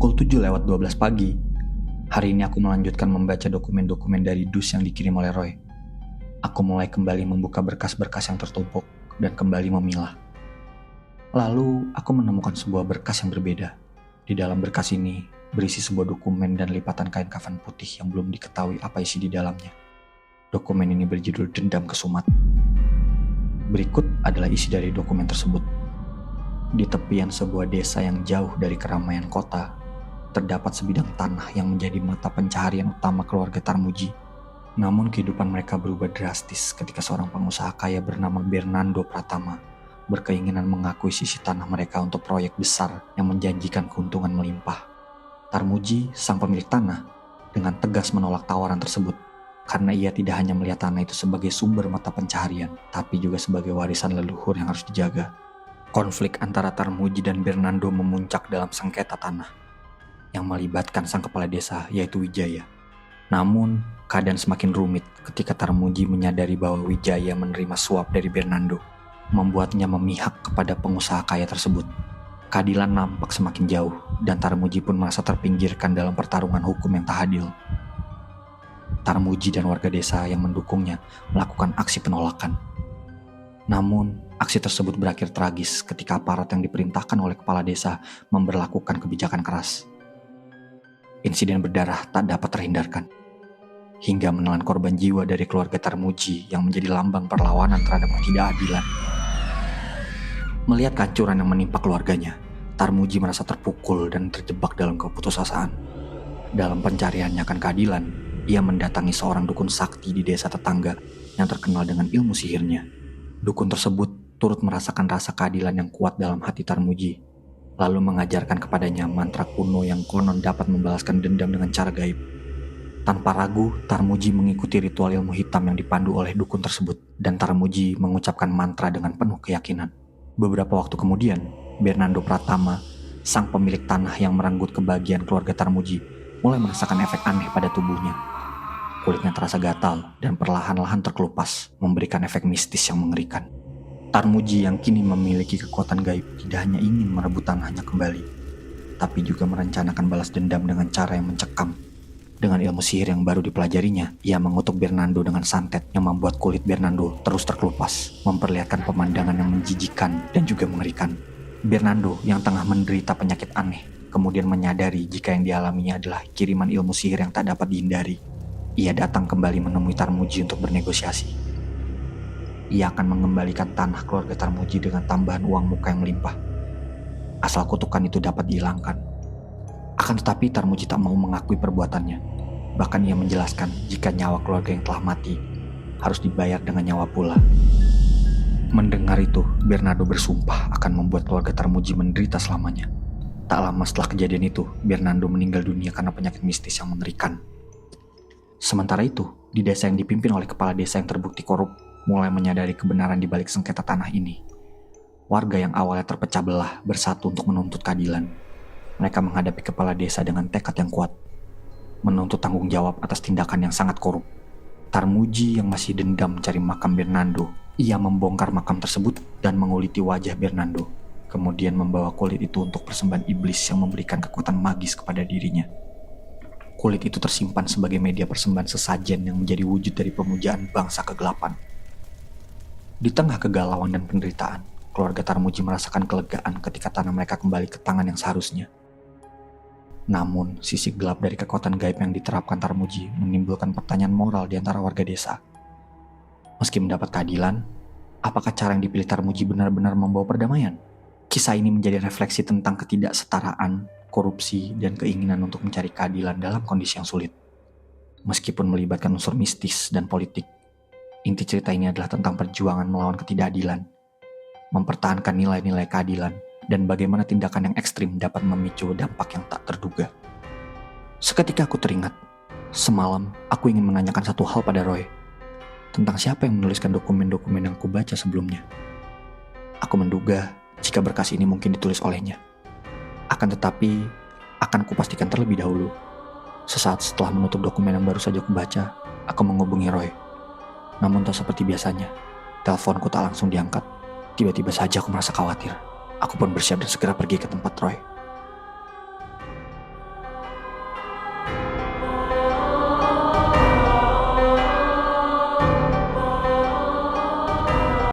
Pukul 7:12 pagi, hari ini aku melanjutkan membaca dokumen-dokumen dari dus yang dikirim oleh Roy. Aku mulai kembali membuka berkas-berkas yang tertumpuk dan kembali memilah. Lalu, aku menemukan sebuah berkas yang berbeda. Di dalam berkas ini, berisi sebuah dokumen dan lipatan kain kafan putih yang belum diketahui apa isi di dalamnya. Dokumen ini berjudul Dendam Kesumat. Berikut adalah isi dari dokumen tersebut. Di tepian sebuah desa yang jauh dari keramaian kota, terdapat sebidang tanah yang menjadi mata pencaharian utama keluarga Tarmuji. Namun kehidupan mereka berubah drastis ketika seorang pengusaha kaya bernama Bernando Pratama berkeinginan mengakui sisi tanah mereka untuk proyek besar yang menjanjikan keuntungan melimpah. Tarmuji, sang pemilik tanah, dengan tegas menolak tawaran tersebut karena ia tidak hanya melihat tanah itu sebagai sumber mata pencaharian, tapi juga sebagai warisan leluhur yang harus dijaga. Konflik antara Tarmuji dan Bernando memuncak dalam sengketa tanah yang melibatkan sang kepala desa, yaitu Wijaya. Namun, keadaan semakin rumit ketika Tarmuji menyadari bahwa Wijaya menerima suap dari Bernando, membuatnya memihak kepada pengusaha kaya tersebut. Keadilan nampak semakin jauh, dan Tarmuji pun merasa terpinggirkan dalam pertarungan hukum yang tak adil. Tarmuji dan warga desa yang mendukungnya melakukan aksi penolakan. Namun, aksi tersebut berakhir tragis ketika aparat yang diperintahkan oleh kepala desa memberlakukan kebijakan keras. Insiden berdarah tak dapat terhindarkan, hingga menelan korban jiwa dari keluarga Tarmuji yang menjadi lambang perlawanan terhadap ketidakadilan. Melihat kehancuran yang menimpa keluarganya, Tarmuji merasa terpukul dan terjebak dalam keputusasaan. Dalam pencariannya akan keadilan, ia mendatangi seorang dukun sakti di desa tetangga yang terkenal dengan ilmu sihirnya. Dukun tersebut turut merasakan rasa keadilan yang kuat dalam hati Tarmuji, lalu mengajarkan kepadanya mantra kuno yang konon dapat membalaskan dendam dengan cara gaib. Tanpa ragu, Tarmuji mengikuti ritual ilmu hitam yang dipandu oleh dukun tersebut, dan Tarmuji mengucapkan mantra dengan penuh keyakinan. Beberapa waktu kemudian, Bernando Pratama, sang pemilik tanah yang merenggut kebahagiaan keluarga Tarmuji, mulai merasakan efek aneh pada tubuhnya. Kulitnya terasa gatal dan perlahan-lahan terkelupas, memberikan efek mistis yang mengerikan. Tarmuji yang kini memiliki kekuatan gaib tidak hanya ingin merebut tanahnya kembali, tapi juga merencanakan balas dendam dengan cara yang mencekam. Dengan ilmu sihir yang baru dipelajarinya, ia mengutuk Bernando dengan santet yang membuat kulit Bernando terus terkelupas, memperlihatkan pemandangan yang menjijikan dan juga mengerikan. Bernando yang tengah menderita penyakit aneh, kemudian menyadari jika yang dialaminya adalah kiriman ilmu sihir yang tak dapat dihindari. Ia datang kembali menemui Tarmuji untuk bernegosiasi. Ia akan mengembalikan tanah keluarga Tarmuji dengan tambahan uang muka yang melimpah, asal kutukan itu dapat dihilangkan. Akan tetapi Tarmuji tak mau mengakui perbuatannya. Bahkan ia menjelaskan jika nyawa keluarga yang telah mati harus dibayar dengan nyawa pula. Mendengar itu, Bernardo bersumpah akan membuat keluarga Tarmuji menderita selamanya. Tak lama setelah kejadian itu, Bernardo meninggal dunia karena penyakit mistis yang mengerikan. Sementara itu, di desa yang dipimpin oleh kepala desa yang terbukti korup, mulai menyadari kebenaran di balik sengketa tanah ini. Warga yang awalnya terpecah belah bersatu untuk menuntut keadilan. Mereka menghadapi kepala desa dengan tekad yang kuat, menuntut tanggung jawab atas tindakan yang sangat korup. Tarmuji yang masih dendam mencari makam Bernando, ia membongkar makam tersebut dan menguliti wajah Bernando, kemudian membawa kulit itu untuk persembahan iblis yang memberikan kekuatan magis kepada dirinya. Kulit itu tersimpan sebagai media persembahan sesajen yang menjadi wujud dari pemujaan bangsa kegelapan. Di tengah kegalauan dan penderitaan, keluarga Tarmuji merasakan kelegaan ketika tanah mereka kembali ke tangan yang seharusnya. Namun, sisi gelap dari kekuatan gaib yang diterapkan Tarmuji menimbulkan pertanyaan moral di antara warga desa. Meski mendapat keadilan, apakah cara yang dipilih Tarmuji benar-benar membawa perdamaian? Kisah ini menjadi refleksi tentang ketidaksetaraan, korupsi, dan keinginan untuk mencari keadilan dalam kondisi yang sulit. Meskipun melibatkan unsur mistis dan politik, inti cerita ini adalah tentang perjuangan melawan ketidakadilan, mempertahankan nilai-nilai keadilan, dan bagaimana tindakan yang ekstrim dapat memicu dampak yang tak terduga. Seketika aku teringat, semalam aku ingin menanyakan satu hal pada Roy, tentang siapa yang menuliskan dokumen-dokumen yang kubaca sebelumnya. Aku menduga jika berkas ini mungkin ditulis olehnya. Akan tetapi, akan kupastikan terlebih dahulu. Sesaat setelah menutup dokumen yang baru saja kubaca, aku menghubungi Roy. Namun tak seperti biasanya, teleponku tak langsung diangkat. Tiba-tiba saja aku merasa khawatir. Aku pun bersiap dan segera pergi ke tempat Roy.